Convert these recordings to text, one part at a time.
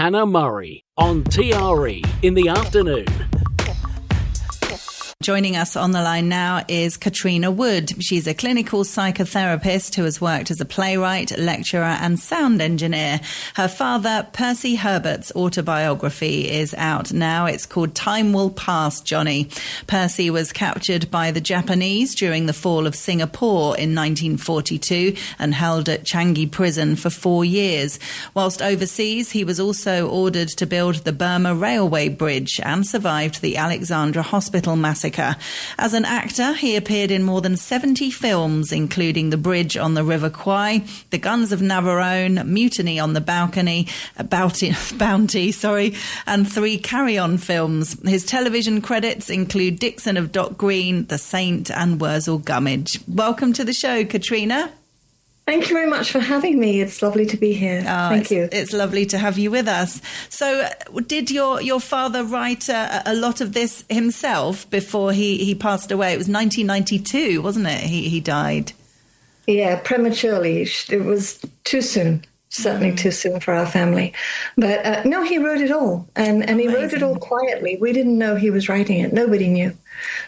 Hannah Murray on TRE in the afternoon. Joining us on the line now is Katrina Wood. She's a clinical psychotherapist who has worked as a playwright, lecturer and sound engineer. Her father, Percy Herbert's autobiography is out now. It's called Time Will Pass, Johnny. Percy was captured by the Japanese during the fall of Singapore in 1942 and held at Changi Prison for 4 years. Whilst overseas, he was also ordered to build the Burma Railway Bridge and survived the Alexandra Hospital massacre. As an actor, he appeared in more than 70 films, including The Bridge on the River Kwai, The Guns of Navarone, Mutiny on the Bounty, and 3 Carry-On films. His television credits include Dixon of Dock Green, The Saint, and Wurzel Gummidge. Welcome to the show, Katrina. Thank you very much for having me. It's lovely to be here. Thank you. It's lovely to have you with us. So did your father write a lot of this himself before he passed away? It was 1992, wasn't it? He died. Yeah, prematurely. It was too soon. Certainly too soon for our family. But no, he wrote it all. And he wrote it all quietly. We didn't know he was writing it. Nobody knew.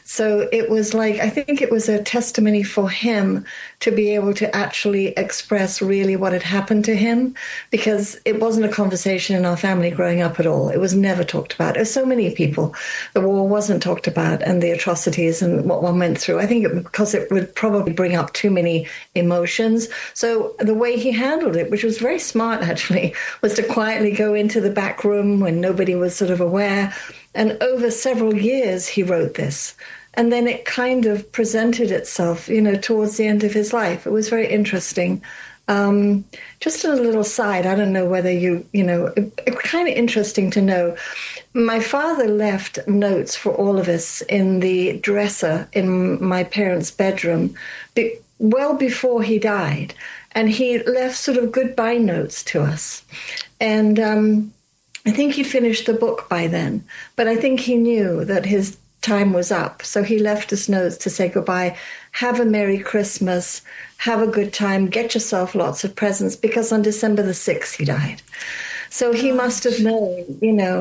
So it was like, I think it was a testimony for him to be able to actually express really what had happened to him, because it wasn't a conversation in our family growing up at all. It was never talked about. As so many people, the war wasn't talked about and the atrocities and what one went through. I think because it would probably bring up too many emotions. So the way he handled it, which was very smart actually, was to quietly go into the back room when nobody was sort of aware. And over several years, he wrote this. And then it kind of presented itself, towards the end of his life. It was very interesting. Just a little side, I don't know whether it's kind of interesting to know. My father left notes for all of us in the dresser in my parents' bedroom well before he died. And he left sort of goodbye notes to us. And I think he'd finished the book by then, but I think he knew that his time was up. So he left us notes to say goodbye, have a Merry Christmas, have a good time, get yourself lots of presents, because on December the 6th he died. So he must have known,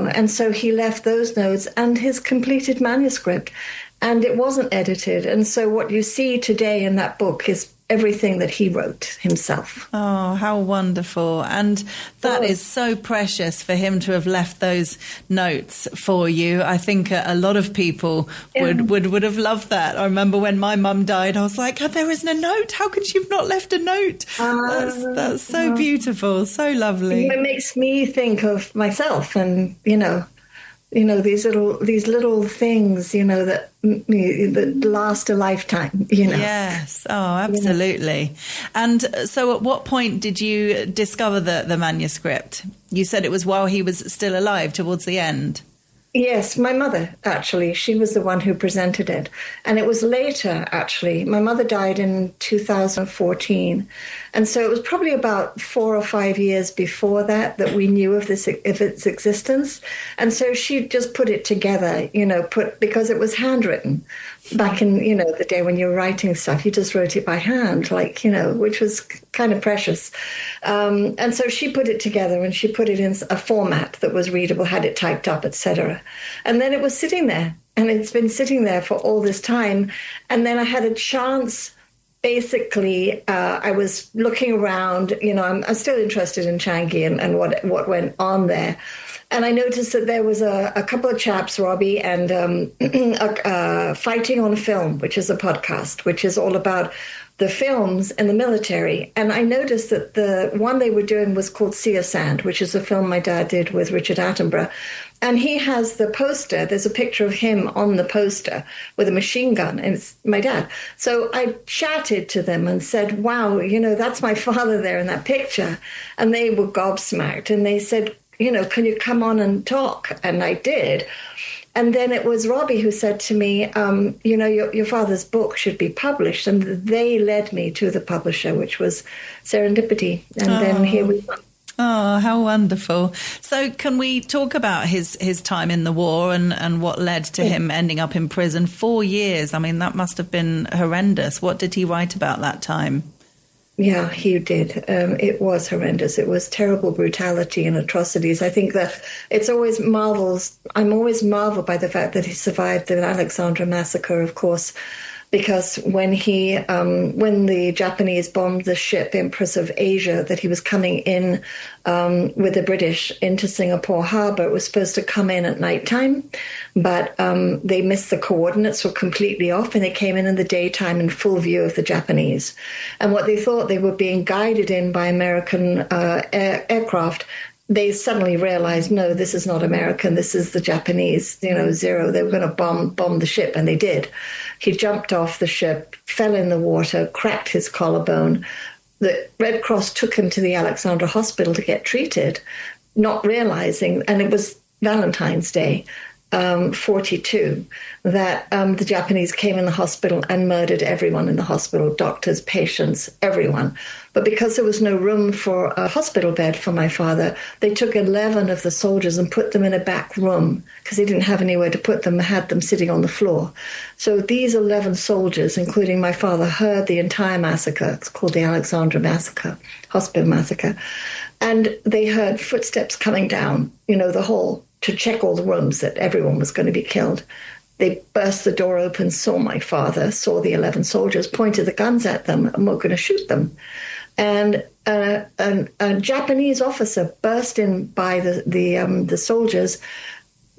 and so he left those notes and his completed manuscript, and it wasn't edited. And so what you see today in that book is everything that he wrote himself. Oh, how wonderful. And that is so precious for him to have left those notes for you. I think a lot of people would have loved that. I remember when my mum died, I was like, there isn't a note. How could you have not left a note? That's so beautiful, so lovely. It makes me think of myself and, these little things, that last a lifetime, Yes. Oh, absolutely. And so at what point did you discover the manuscript? You said it was while he was still alive, towards the end. Yes, my mother, actually. She was the one who presented it. And it was later, actually. My mother died in 2014. And so it was probably about 4 or 5 years before that we knew of its existence. And so she just put it together, because it was handwritten. Back in, the day when you were writing stuff, you just wrote it by hand, which was kind of precious. And so she put it together and she put it in a format that was readable, had it typed up, etc. And then it was sitting there, and it's been sitting there for all this time. And then I had a chance. Basically, I was looking around, I'm still interested in Changi and what went on there. And I noticed that there was a couple of chaps, Robbie, and Fighting on Film, which is a podcast, which is all about the films and the military. And I noticed that the one they were doing was called Sea of Sand, which is a film my dad did with Richard Attenborough. And he has the poster. There's a picture of him on the poster with a machine gun, and it's my dad. So I chatted to them and said, wow, that's my father there in that picture. And they were gobsmacked. And they said, can you come on and talk? And I did. And then it was Robbie who said to me, your father's book should be published. And they led me to the publisher, which was Serendipity. And then here we are. Oh, how wonderful. So can we talk about his time in the war and what led to him ending up in prison 4 years? I mean, that must have been horrendous. What did he write about that time? Yeah, he did. It was horrendous. It was terrible brutality and atrocities. I think that I'm always marveled by the fact that he survived the Alexandra massacre, of course, because when the Japanese bombed the ship Empress of Asia that he was coming in with the British into Singapore Harbor, it was supposed to come in at nighttime, but they missed the coordinates, were completely off, and they came in the daytime in full view of the Japanese. And what they thought they were being guided in by American aircraft, they suddenly realized, no, this is not American. This is the Japanese, Zero. They were going to bomb the ship, and they did. He jumped off the ship, fell in the water, cracked his collarbone. The Red Cross took him to the Alexandra Hospital to get treated, not realizing, and it was Valentine's Day, 42, that the Japanese came in the hospital and murdered everyone in the hospital, doctors, patients, everyone. But because there was no room for a hospital bed for my father, they took 11 of the soldiers and put them in a back room because they didn't have anywhere to put them, had them sitting on the floor. So these 11 soldiers, including my father, heard the entire massacre. It's called the Alexandra Massacre, Hospital Massacre. And they heard footsteps coming down, the hall, to check all the rooms that everyone was going to be killed. They burst the door open, saw my father, saw the 11 soldiers, pointed the guns at them, and were going to shoot them. And a Japanese officer burst in by the soldiers,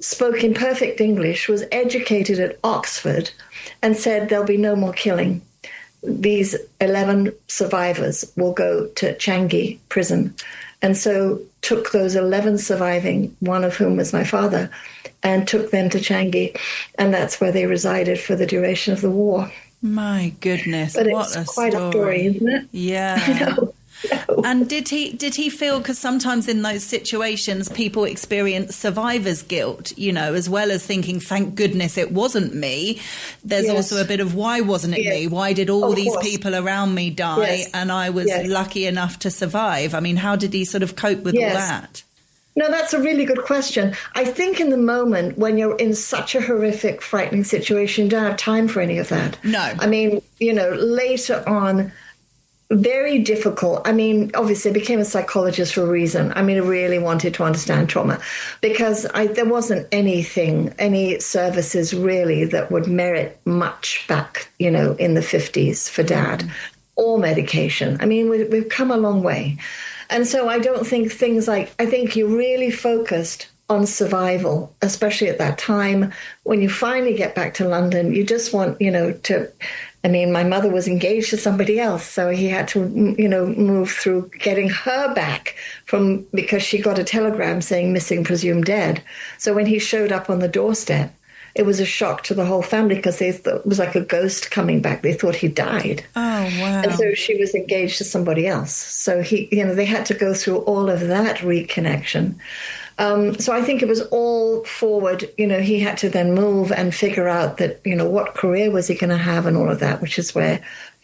spoke in perfect English, was educated at Oxford, and said there'll be no more killing. These 11 survivors will go to Changi Prison. And so took those 11 surviving, one of whom was my father, and took them to Changi. And that's where they resided for the duration of the war. My goodness, but what it's quite a story, isn't it? Yeah. I know. And did he feel, because sometimes in those situations people experience survivor's guilt, as well as thinking, thank goodness it wasn't me. There's also a bit of, why wasn't it me? Why did all these people around me die and I was lucky enough to survive? I mean, how did he sort of cope with all that? No, that's a really good question. I think in the moment when you're in such a horrific, frightening situation, you don't have time for any of that. No. I mean, later on, very difficult. I mean, obviously, I became a psychologist for a reason. I mean, I really wanted to understand trauma because there wasn't any services really that would merit much back, in the 50s for Dad, or medication. I mean, we've come a long way. And so I don't think I think you really focused on survival, especially at that time. When you finally get back to London, you just want, my mother was engaged to somebody else, so he had to, move through getting her back because she got a telegram saying missing, presumed dead. So when he showed up on the doorstep, it was a shock to the whole family because they thought it was like a ghost coming back. They thought he died. Oh, wow. And so she was engaged to somebody else. So they had to go through all of that reconnection. So I think it was all forward. He had to then move and figure out that, what career was he going to have and all of that, which is where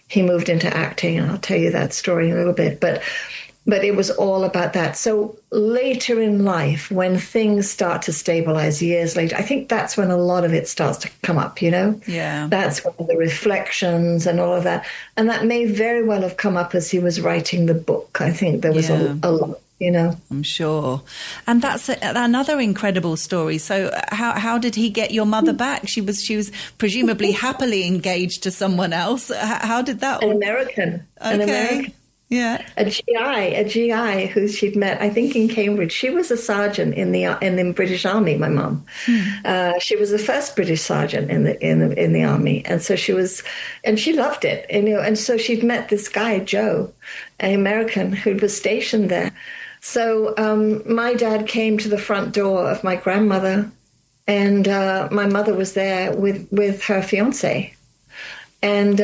he moved into acting. And I'll tell you that story in a little bit. But it was all about that. So later in life, when things start to stabilize years later, I think that's when a lot of it starts to come up, Yeah. That's when the reflections and all of that. And that may very well have come up as he was writing the book. I think there was a lot. I'm sure. And that's another incredible story. So how did he get your mother back? She was presumably happily engaged to someone else. How did that? An American. Okay. An American. Yeah. A GI who she'd met, I think, in Cambridge. She was a sergeant in the British Army, my mum. She was the first British sergeant in the army. And so she loved it. And so she'd met this guy, Joe, an American who was stationed there. So my dad came to the front door of my grandmother, and my mother was there with her fiancé. And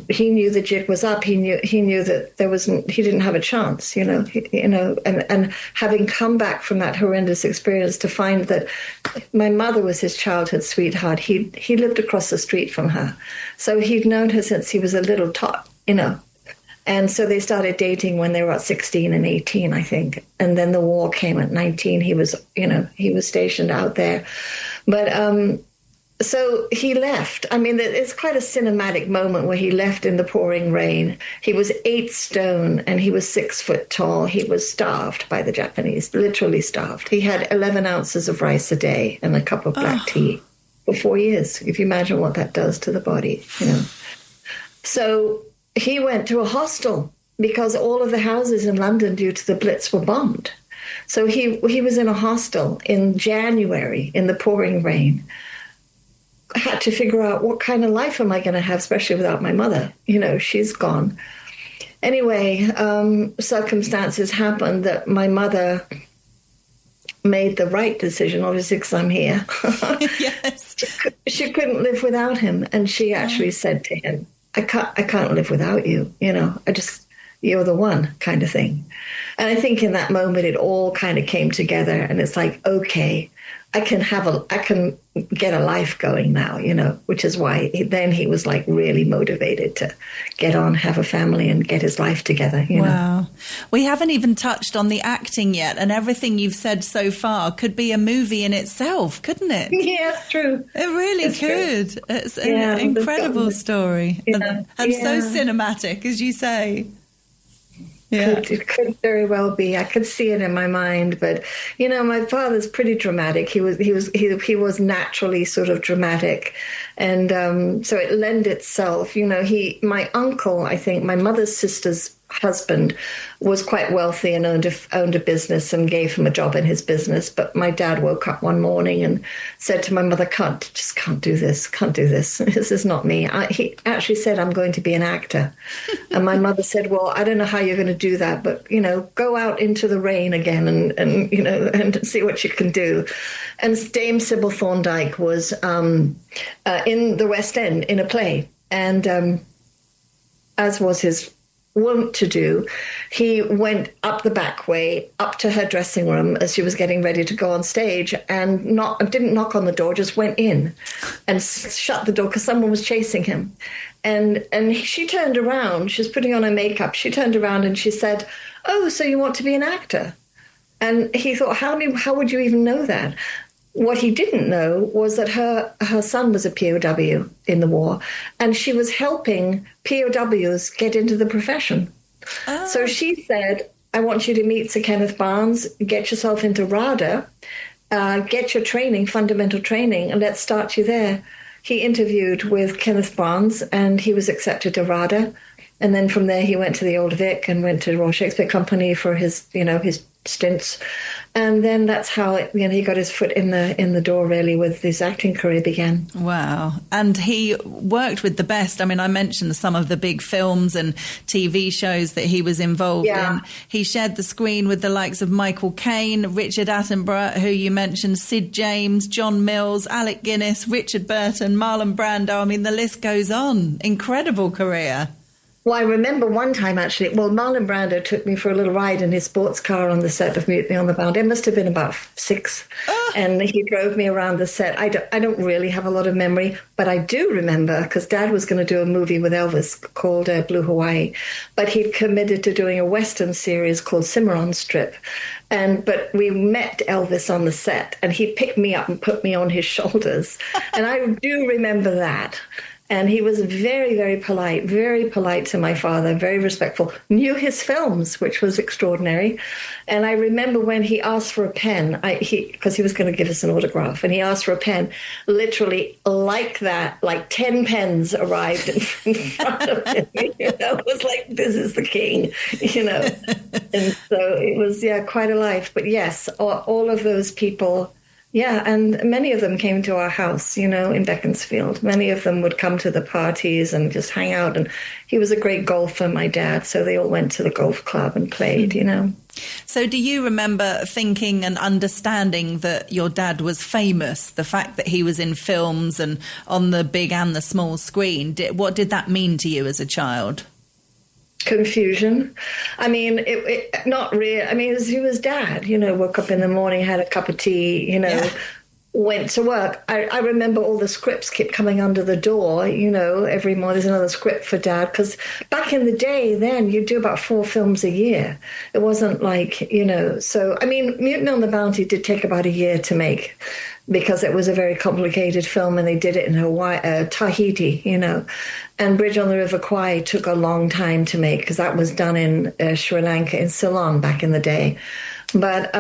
he knew the jig was up. He knew that he didn't have a chance, and having come back from that horrendous experience to find that my mother was his childhood sweetheart. He lived across the street from her. So he'd known her since he was a little tot, And so they started dating when they were at 16 and 18, I think. And then the war came at 19. He was stationed out there. But So he left. I mean, it's quite a cinematic moment where he left in the pouring rain. He was 8 stone and he was 6 foot tall. He was starved by the Japanese, literally starved. He had 11 ounces of rice a day and a cup of black tea for 4 years. If you imagine what that does to the body, you know. So he went to a hostel because all of the houses in London due to the Blitz were bombed. So he was in a hostel in January in the pouring rain. I had to figure out what kind of life am I going to have, especially without my mother. You know, she's gone. Anyway, circumstances happened that my mother made the right decision, obviously, because I'm here. Yes. She couldn't live without him. And she actually said to him, I can't live without you. You know, you're the one kind of thing. And I think in that moment, it all kind of came together. And it's like, okay, I can get a life going now, you know, which is why then he was like really motivated to get on, have a family and get his life together, you know. Wow. We haven't even touched on the acting yet, and everything you've said so far could be a movie in itself, couldn't it? Yeah, it's true. It really could. True. It's an incredible story. Yeah. And so cinematic, as you say. Yeah. It could very well be. I could see it in my mind, but you know, my father's pretty dramatic. He was naturally sort of dramatic, and so it lent itself. You know, my uncle, I think, my mother's sister's husband was quite wealthy and owned a business and gave him a job in his business. But my dad woke up one morning and said to my mother, can't do this. This is not me. He actually said, I'm going to be an actor. And my mother said, well, I don't know how you're going to do that, but, you know, go out into the rain again and you know, and see what you can do. And Dame Sybil Thorndike was in the West End in a play. And as was his wont to do, he went up the back way, up to her dressing room as she was getting ready to go on stage, and didn't knock on the door, just went in and shut the door because someone was chasing him. And she turned around, she was putting on her makeup, she turned around and she said, oh, so you want to be an actor? And he thought, how would you even know that? What he didn't know was that her son was a POW in the war, and she was helping POWs get into the profession. Oh. So she said, I want you to meet Sir Kenneth Barnes, get yourself into RADA, get your training, fundamental training, and let's start you there. He interviewed with Kenneth Barnes, and he was accepted to RADA. And then from there, he went to the Old Vic and went to the Royal Shakespeare Company for his stints. And then that's how he got his foot in the door, really, with his acting career began. Wow. And he worked with the best. I mean, I mentioned some of the big films and TV shows that he was involved in. He shared the screen with the likes of Michael Caine, Richard Attenborough, who you mentioned, Sid James, John Mills, Alec Guinness, Richard Burton, Marlon Brando. I mean, the list goes on. Incredible career. Well, I remember one time, actually, Marlon Brando took me for a little ride in his sports car on the set of Mutiny on the Bound. It must have been about 6. And he drove me around the set. I don't really have a lot of memory, but I do remember, because Dad was going to do a movie with Elvis called Blue Hawaii, but he'd committed to doing a Western series called Cimarron Strip. But we met Elvis on the set, and he picked me up and put me on his shoulders. And I do remember that. And he was very, very polite to my father, very respectful, knew his films, which was extraordinary. And I remember when he asked for a pen, because he was going to give us an autograph, and he asked for a pen, literally like that, like 10 pens arrived in front of him. It was like, this is the king, And so it was, quite a life. But yes, all of those people. Yeah, and many of them came to our house, in Beaconsfield. Many of them would come to the parties and just hang out. And he was a great golfer, my dad, so they all went to the golf club and played, So do you remember thinking and understanding that your dad was famous, the fact that he was in films and on the big and the small screen? What did that mean to you as a child? Confusion. I mean, it not really. I mean, he was dad, woke up in the morning, had a cup of tea, went to work, I remember all the scripts kept coming under the door, every morning there's another script for Dad. Because back in the day then, you'd do about 4 films a year. It wasn't like, so, I mean, Mutiny on the Bounty did take about a year to make because it was a very complicated film and they did it in Hawaii, Tahiti, and Bridge on the River Kwai took a long time to make because that was done in Sri Lanka, in Ceylon back in the day. But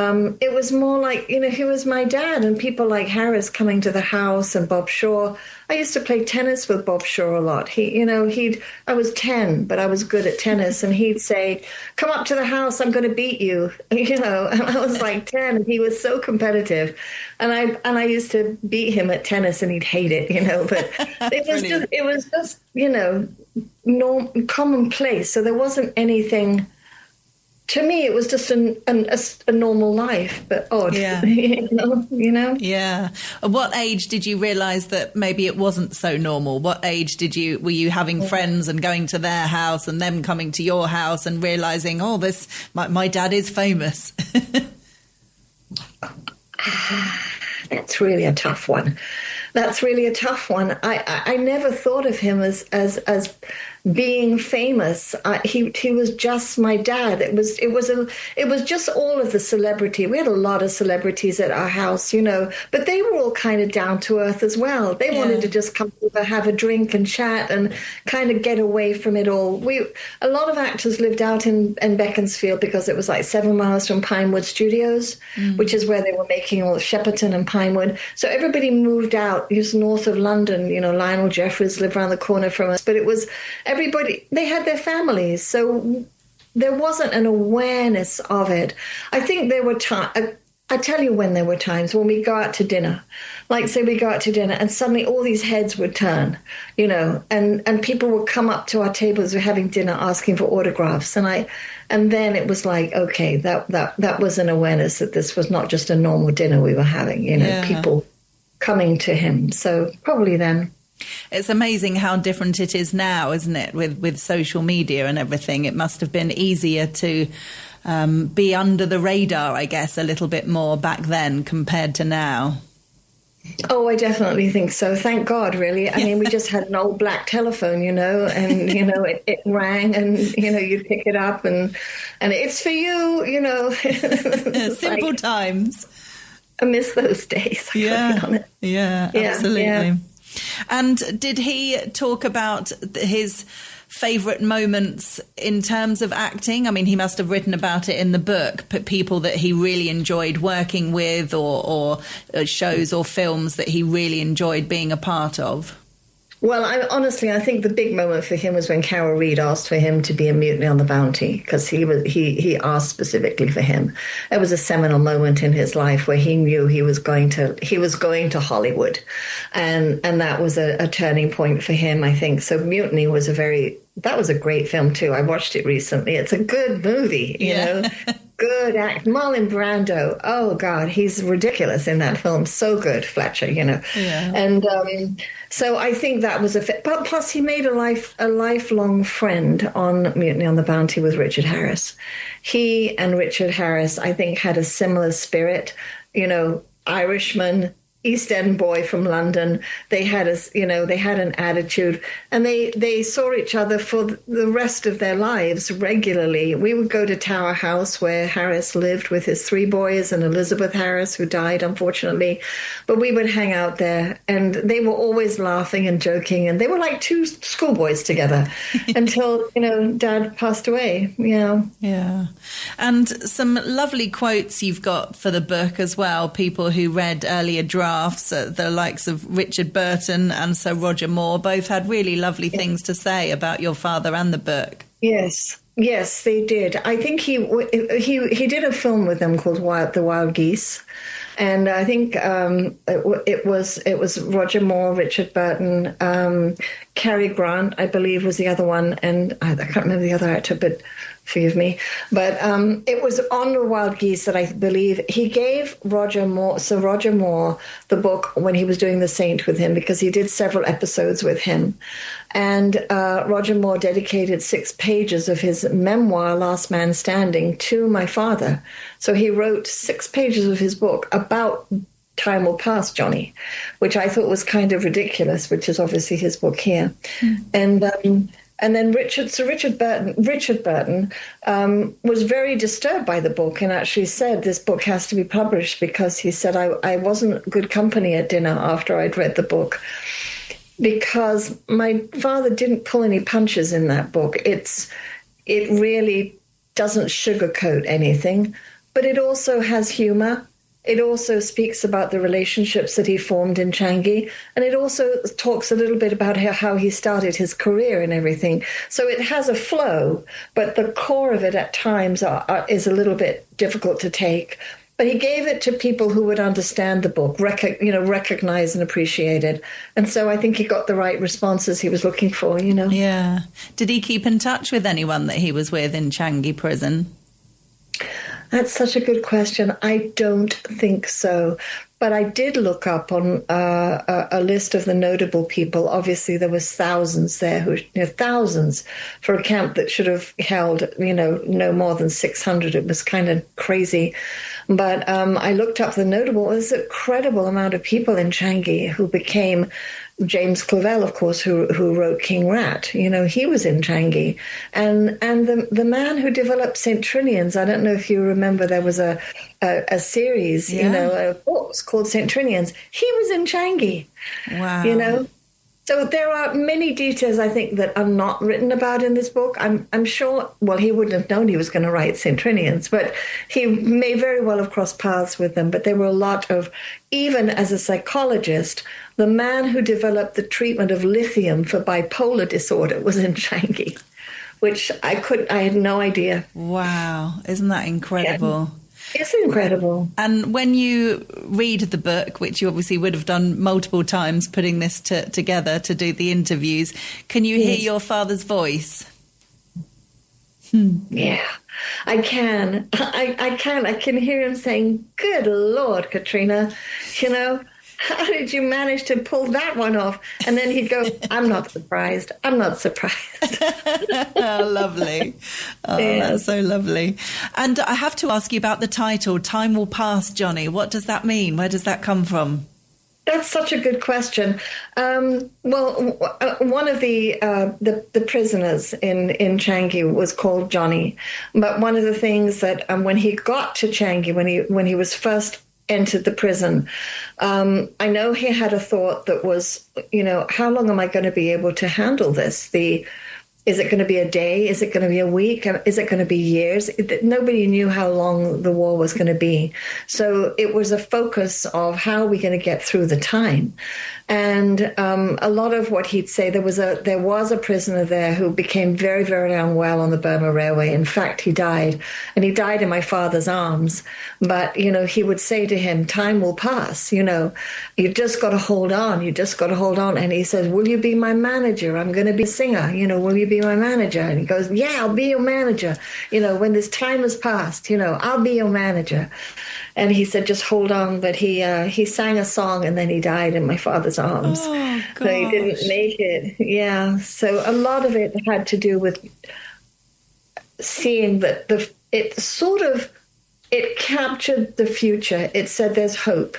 it was more like, he was my dad, and people like Harris coming to the house and Bob Shaw. I used to play tennis with Bob Shaw a lot. I was 10, but I was good at tennis, and he'd say, "Come up to the house, I'm going to beat you," and I was like 10, and he was so competitive, and I used to beat him at tennis, and he'd hate it, but it was just commonplace. So there wasn't anything. To me, it was just a normal life, but odd. Yeah. Yeah. At what age did you realise that maybe it wasn't so normal? What age were you having friends and going to their house and them coming to your house and realising, my dad is famous? That's really a tough one. I never thought of him as being famous. He was just my dad. It was just all of the celebrity. We had a lot of celebrities at our house, but they were all kind of down to earth as well. They wanted to just come over, have a drink and chat and kind of get away from it all. A lot of actors lived out in Beaconsfield because it was like 7 miles from Pinewood Studios, which is where they were making all Shepperton and Pinewood. So everybody moved out. He was north of London. Lionel Jeffries lived around the corner from us, but it was everybody, they had their families, so there wasn't an awareness of it. I think there were times, I tell you when there were times when we go out to dinner, like say we go out to dinner and suddenly all these heads would turn, and people would come up to our tables, we're having dinner, asking for autographs, and then it was like, okay, that was an awareness that this was not just a normal dinner we were having, people coming to him. So probably then. It's amazing how different it is now, isn't it? With social media and everything, it must have been easier to be under the radar, I guess, a little bit more back then compared to now. Oh, I definitely think so. Thank God, really. I mean, we just had an old black telephone, and, it rang and, you'd pick it up and it's for you, Simple times. I miss those days. Yeah, absolutely. Yeah. And did he talk about his favourite moments in terms of acting? I mean, he must have written about it in the book, but people that he really enjoyed working with or shows or films that he really enjoyed being a part of. Well, I think the big moment for him was when Carol Reed asked for him to be in Mutiny on the Bounty, because he asked specifically for him. It was a seminal moment in his life where he knew he was going to Hollywood, and that was a turning point for him, I think. So Mutiny was that was a great film too. I watched it recently. It's a good movie, you know. Good act. Marlon Brando. Oh God, he's ridiculous in that film. So good, Fletcher. Yeah. And so I think that was but plus he made a lifelong friend on Mutiny on the Bounty with Richard Harris. He and Richard Harris, I think, had a similar spirit. Irishman, East End boy from London. They had an attitude, and they saw each other for the rest of their lives regularly. We would go to Tower House where Harris lived with his 3 boys and Elizabeth Harris, who died, unfortunately. But we would hang out there, and they were always laughing and joking, and they were like 2 schoolboys together until, Dad passed away. Yeah. And some lovely quotes you've got for the book as well, people who read earlier drafts. The likes of Richard Burton and Sir Roger Moore both had really lovely things to say about your father and the book. Yes, they did. I think he did a film with them called The Wild Geese, and I think it was Roger Moore, Richard Burton, Cary Grant, I believe, was the other one, and I can't remember the other actor, but forgive me. But it was on The Wild Geese that I believe he gave Sir Roger Moore, the book when he was doing The Saint with him, because he did several episodes with him. And Roger Moore dedicated 6 pages of his memoir, Last Man Standing, to my father. So he wrote 6 pages of his book about Time Will Pass, Johnny, which I thought was kind of ridiculous, which is obviously his book here. And then Richard Burton was very disturbed by the book and actually said this book has to be published, because he said, I wasn't good company at dinner after I'd read the book, because my father didn't pull any punches in that book. It really doesn't sugarcoat anything, but it also has humor. It also speaks about the relationships that he formed in Changi, and it also talks a little bit about how he started his career and everything. So it has a flow, but the core of it at times is a little bit difficult to take. But he gave it to people who would understand the book, recognize and appreciate it. And so I think he got the right responses he was looking for, Yeah. Did he keep in touch with anyone that he was with in Changi Prison? That's such a good question. I don't think so. But I did look up on a list of the notable people. Obviously, there was thousands there, thousands for a camp that should have held, no more than 600. It was kind of crazy. But I looked up the notable. There's an incredible amount of people in Changi who became James Clavell, of course, who wrote King Rat. He was in Changi. And the man who developed St. Trinian's, I don't know if you remember, there was a series, a book called St. Trinian's. He was in Changi. Wow. So there are many details, I think, that are not written about in this book. I'm sure, well, he wouldn't have known he was going to write St. Trinian's, but he may very well have crossed paths with them. But there were a lot of, even as a psychologist, the man who developed the treatment of lithium for bipolar disorder was in Changi, which I had no idea. Wow. Isn't that incredible? Yeah. It's incredible. And when you read the book, which you obviously would have done multiple times putting this together to do the interviews, can you hear your father's voice? Yeah, I can. I can. I can hear him saying, "Good Lord, Katrina, how did you manage to pull that one off?" And then he'd go, "I'm not surprised. I'm not surprised." Oh, lovely. Oh, yeah. That's so lovely. And I have to ask you about the title, Time Will Pass, Johnny. What does that mean? Where does that come from? That's such a good question. One of the prisoners in Changi was called Johnny. But one of the things that when he got to Changi, when he was first entered the prison, I know he had a thought that was, how long am I going to be able to handle this? Is it going to be a day? Is it going to be a week? Is it going to be years? Nobody knew how long the war was going to be. So it was a focus of how are we going to get through the time. And a lot of what he'd say, there was a prisoner there who became very, very unwell on the Burma Railway. In fact, he died, and he died in my father's arms. But, he would say to him, time will pass, you've just got to hold on. You just got to hold on. And he says, will you be my manager? I'm going to be a singer. Will you be my manager? And he goes, yeah, I'll be your manager. When this time has passed, I'll be your manager. And he said, just hold on. But he sang a song and then he died in my father's arms. Oh, so he didn't make it. Yeah. So a lot of it had to do with seeing that it captured the future. It said, there's hope.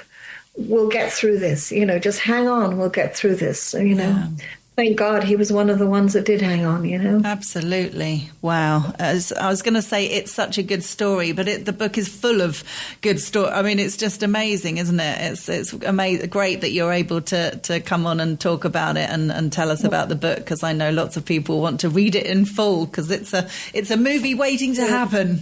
We'll get through this. Just hang on. We'll get through this. Yeah. Thank God he was one of the ones that did hang on, Absolutely. Wow. As I was going to say, it's such a good story, but the book is full of good story. I mean, it's just amazing, isn't it? It's amazing, great that you're able to come on and talk about it and tell us about the book, because I know lots of people want to read it in full, because it's a movie waiting to happen.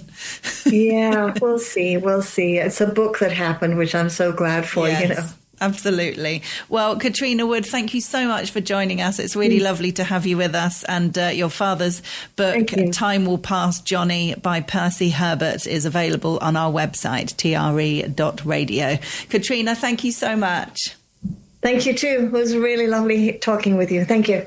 Yeah, we'll see. It's a book that happened, which I'm so glad for, Yes. Absolutely. Well, Katrina Wood, thank you so much for joining us. It's really lovely to have you with us. And your father's book, Time Will Pass, Johnny, by Percy Herbert, is available on our website, tre.radio. Katrina, thank you so much. Thank you too. It was really lovely talking with you. Thank you.